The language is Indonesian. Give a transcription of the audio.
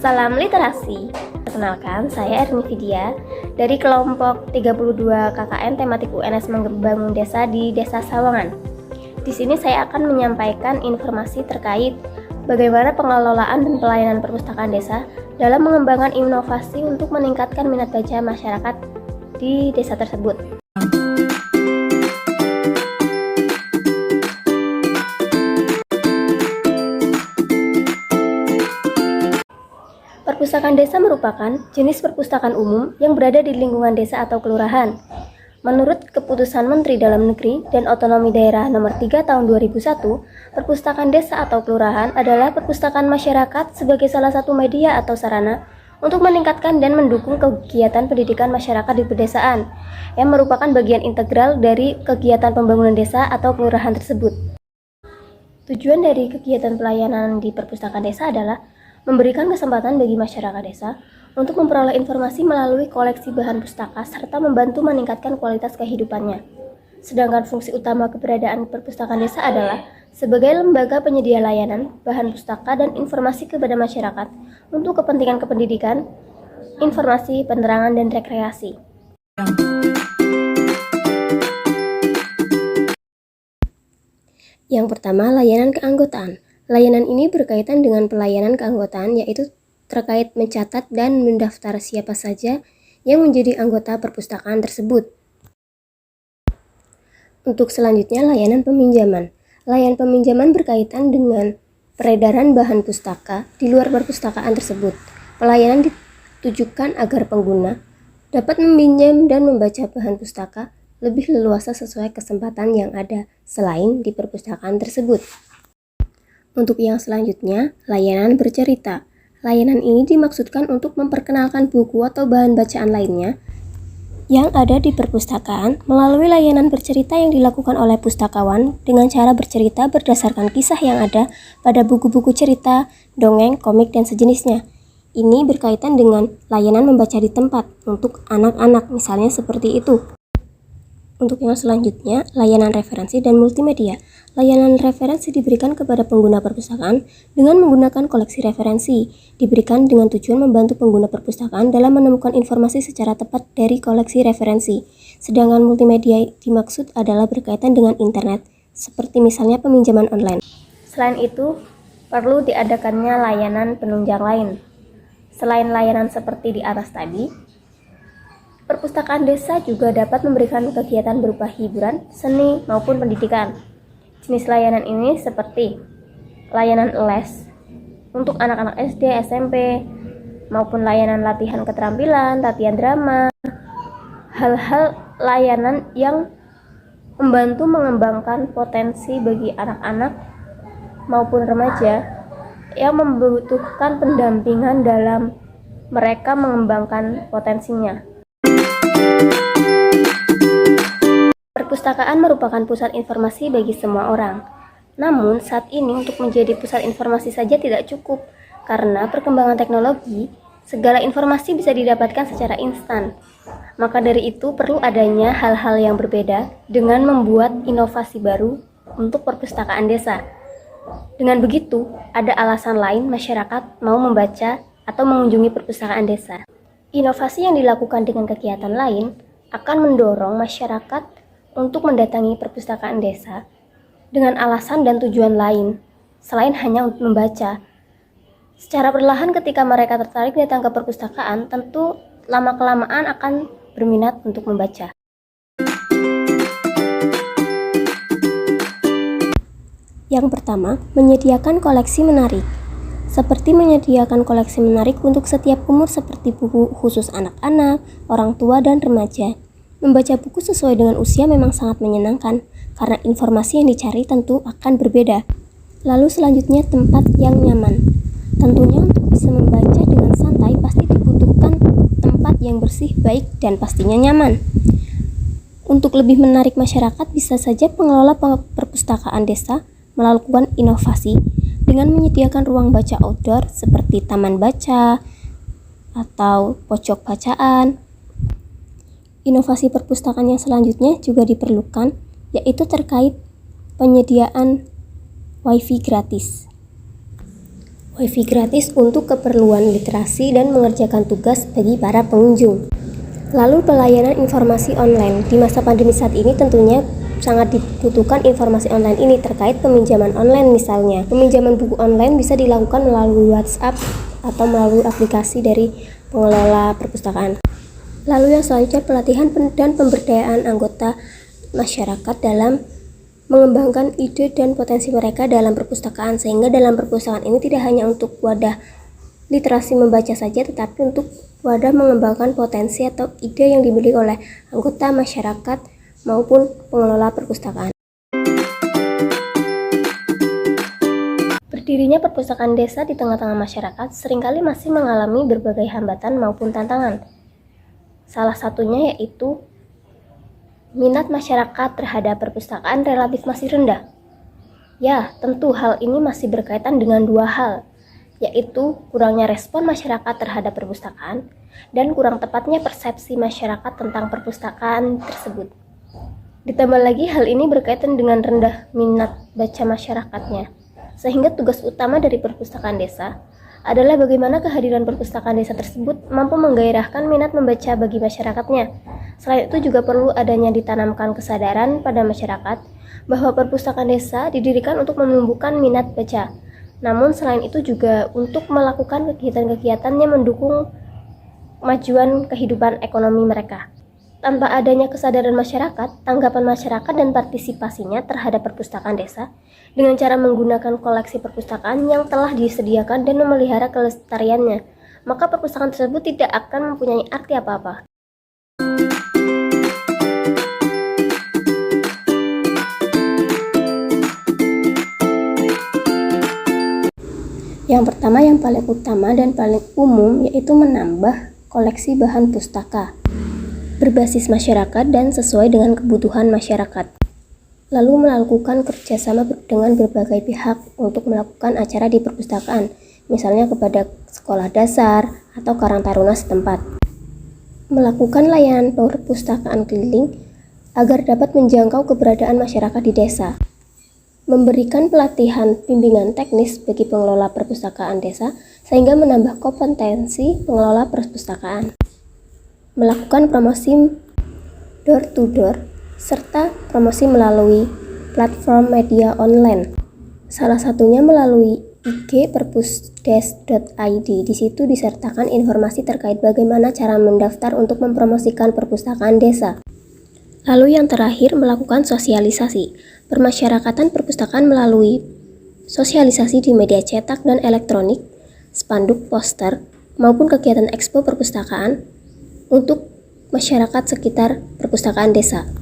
Salam literasi. Perkenalkan, saya Erni Vidya dari kelompok 32 KKN tematik UNS Membangun Desa di Desa Sawangan. Di sini saya akan menyampaikan informasi terkait bagaimana pengelolaan dan pelayanan perpustakaan desa dalam mengembangkan inovasi untuk meningkatkan minat baca masyarakat di desa tersebut. Perpustakaan desa merupakan jenis perpustakaan umum yang berada di lingkungan desa atau kelurahan. Menurut Keputusan Menteri Dalam Negeri dan Otonomi Daerah Nomor 3 Tahun 2001, perpustakaan desa atau kelurahan adalah perpustakaan masyarakat sebagai salah satu media atau sarana untuk meningkatkan dan mendukung kegiatan pendidikan masyarakat di pedesaan, yang merupakan bagian integral dari kegiatan pembangunan desa atau kelurahan tersebut. Tujuan dari kegiatan pelayanan di perpustakaan desa adalah memberikan kesempatan bagi masyarakat desa untuk memperoleh informasi melalui koleksi bahan pustaka serta membantu meningkatkan kualitas kehidupannya. Sedangkan fungsi utama keberadaan perpustakaan desa adalah sebagai lembaga penyedia layanan, bahan pustaka, dan informasi kepada masyarakat untuk kepentingan kependidikan, informasi, penerangan, dan rekreasi. Yang pertama, layanan keanggotaan. Layanan ini berkaitan dengan pelayanan keanggotaan, yaitu terkait mencatat dan mendaftar siapa saja yang menjadi anggota perpustakaan tersebut. Untuk selanjutnya, layanan peminjaman. Layanan peminjaman berkaitan dengan peredaran bahan pustaka di luar perpustakaan tersebut. Pelayanan ditujukan agar pengguna dapat meminjam dan membaca bahan pustaka lebih leluasa sesuai kesempatan yang ada selain di perpustakaan tersebut. Untuk yang selanjutnya, layanan bercerita. Layanan ini dimaksudkan untuk memperkenalkan buku atau bahan bacaan lainnya yang ada di perpustakaan melalui layanan bercerita yang dilakukan oleh pustakawan dengan cara bercerita berdasarkan kisah yang ada pada buku-buku cerita, dongeng, komik, dan sejenisnya. Ini berkaitan dengan layanan membaca di tempat untuk anak-anak, misalnya seperti itu. Untuk yang selanjutnya, layanan referensi dan multimedia. Layanan referensi diberikan kepada pengguna perpustakaan dengan menggunakan koleksi referensi. Diberikan dengan tujuan membantu pengguna perpustakaan dalam menemukan informasi secara tepat dari koleksi referensi. Sedangkan multimedia dimaksud adalah berkaitan dengan internet, seperti misalnya peminjaman online. Selain itu, perlu diadakannya layanan penunjang lain. Selain layanan seperti di atas tadi, perpustakaan desa juga dapat memberikan kegiatan berupa hiburan, seni, maupun pendidikan. Jenis layanan ini seperti layanan les untuk anak-anak SD, SMP, maupun layanan latihan keterampilan, latihan drama, hal-hal layanan yang membantu mengembangkan potensi bagi anak-anak maupun remaja yang membutuhkan pendampingan dalam mereka mengembangkan potensinya. Perpustakaan merupakan pusat informasi bagi semua orang. Namun, saat ini untuk menjadi pusat informasi saja tidak cukup, karena perkembangan teknologi, segala informasi bisa didapatkan secara instan. Maka dari itu, perlu adanya hal-hal yang berbeda dengan membuat inovasi baru untuk perpustakaan desa. Dengan begitu, ada alasan lain masyarakat mau membaca atau mengunjungi perpustakaan desa. Inovasi yang dilakukan dengan kegiatan lain akan mendorong masyarakat untuk mendatangi perpustakaan desa dengan alasan dan tujuan lain, selain hanya untuk membaca. Secara perlahan ketika mereka tertarik datang ke perpustakaan, tentu lama-kelamaan akan berminat untuk membaca. Yang pertama, menyediakan koleksi menarik. Seperti menyediakan koleksi menarik untuk setiap umur seperti buku khusus anak-anak, orang tua, dan remaja. Membaca buku sesuai dengan usia memang sangat menyenangkan, karena informasi yang dicari tentu akan berbeda. Lalu selanjutnya, tempat yang nyaman. Tentunya untuk bisa membaca dengan santai pasti dibutuhkan tempat yang bersih, baik, dan pastinya nyaman. Untuk lebih menarik masyarakat, bisa saja pengelola perpustakaan desa melakukan inovasi dengan menyediakan ruang baca outdoor seperti taman baca atau pojok bacaan. Inovasi perpustakaan yang selanjutnya juga diperlukan, yaitu terkait penyediaan WiFi gratis. Wifi gratis untuk keperluan literasi dan mengerjakan tugas bagi para pengunjung. Lalu pelayanan informasi online. Di masa pandemi saat ini tentunya sangat dibutuhkan informasi online ini terkait peminjaman online misalnya. Peminjaman buku online bisa dilakukan melalui WhatsApp atau melalui aplikasi dari pengelola perpustakaan. Lalu yang selanjutnya pelatihan dan pemberdayaan anggota masyarakat dalam mengembangkan ide dan potensi mereka dalam perpustakaan, sehingga dalam perpustakaan ini tidak hanya untuk wadah literasi membaca saja, tetapi untuk wadah mengembangkan potensi atau ide yang dimiliki oleh anggota masyarakat maupun pengelola perpustakaan. Berdirinya perpustakaan desa di tengah-tengah masyarakat seringkali masih mengalami berbagai hambatan maupun tantangan. Salah satunya yaitu minat masyarakat terhadap perpustakaan relatif masih rendah. Ya, tentu hal ini masih berkaitan dengan dua hal, yaitu kurangnya respon masyarakat terhadap perpustakaan dan kurang tepatnya persepsi masyarakat tentang perpustakaan tersebut. Ditambah lagi hal ini berkaitan dengan rendah minat baca masyarakatnya, sehingga tugas utama dari perpustakaan desa adalah bagaimana kehadiran perpustakaan desa tersebut mampu menggairahkan minat membaca bagi masyarakatnya. Selain itu juga perlu adanya ditanamkan kesadaran pada masyarakat bahwa perpustakaan desa didirikan untuk menumbuhkan minat baca. Namun selain itu juga untuk melakukan kegiatan-kegiatan yang mendukung kemajuan kehidupan ekonomi mereka. Tanpa adanya kesadaran masyarakat, tanggapan masyarakat dan partisipasinya terhadap perpustakaan desa dengan cara menggunakan koleksi perpustakaan yang telah disediakan dan memelihara kelestariannya, maka perpustakaan tersebut tidak akan mempunyai arti apa-apa. Yang pertama, yang paling utama dan paling umum, yaitu menambah koleksi bahan pustaka berbasis masyarakat dan sesuai dengan kebutuhan masyarakat. Lalu melakukan kerjasama dengan berbagai pihak untuk melakukan acara di perpustakaan, misalnya kepada sekolah dasar atau karang taruna setempat. Melakukan layanan perpustakaan keliling agar dapat menjangkau keberadaan masyarakat di desa. Memberikan pelatihan bimbingan teknis bagi pengelola perpustakaan desa sehingga menambah kompetensi pengelola perpustakaan. Melakukan promosi door to door serta promosi melalui platform media online. Salah satunya melalui IG perpusdes.id. Di situ disertakan informasi terkait bagaimana cara mendaftar untuk mempromosikan perpustakaan desa. Lalu yang terakhir, melakukan sosialisasi. Permasyarakatan perpustakaan melalui sosialisasi di media cetak dan elektronik, spanduk, poster, maupun kegiatan ekspo perpustakaan untuk masyarakat sekitar perpustakaan desa.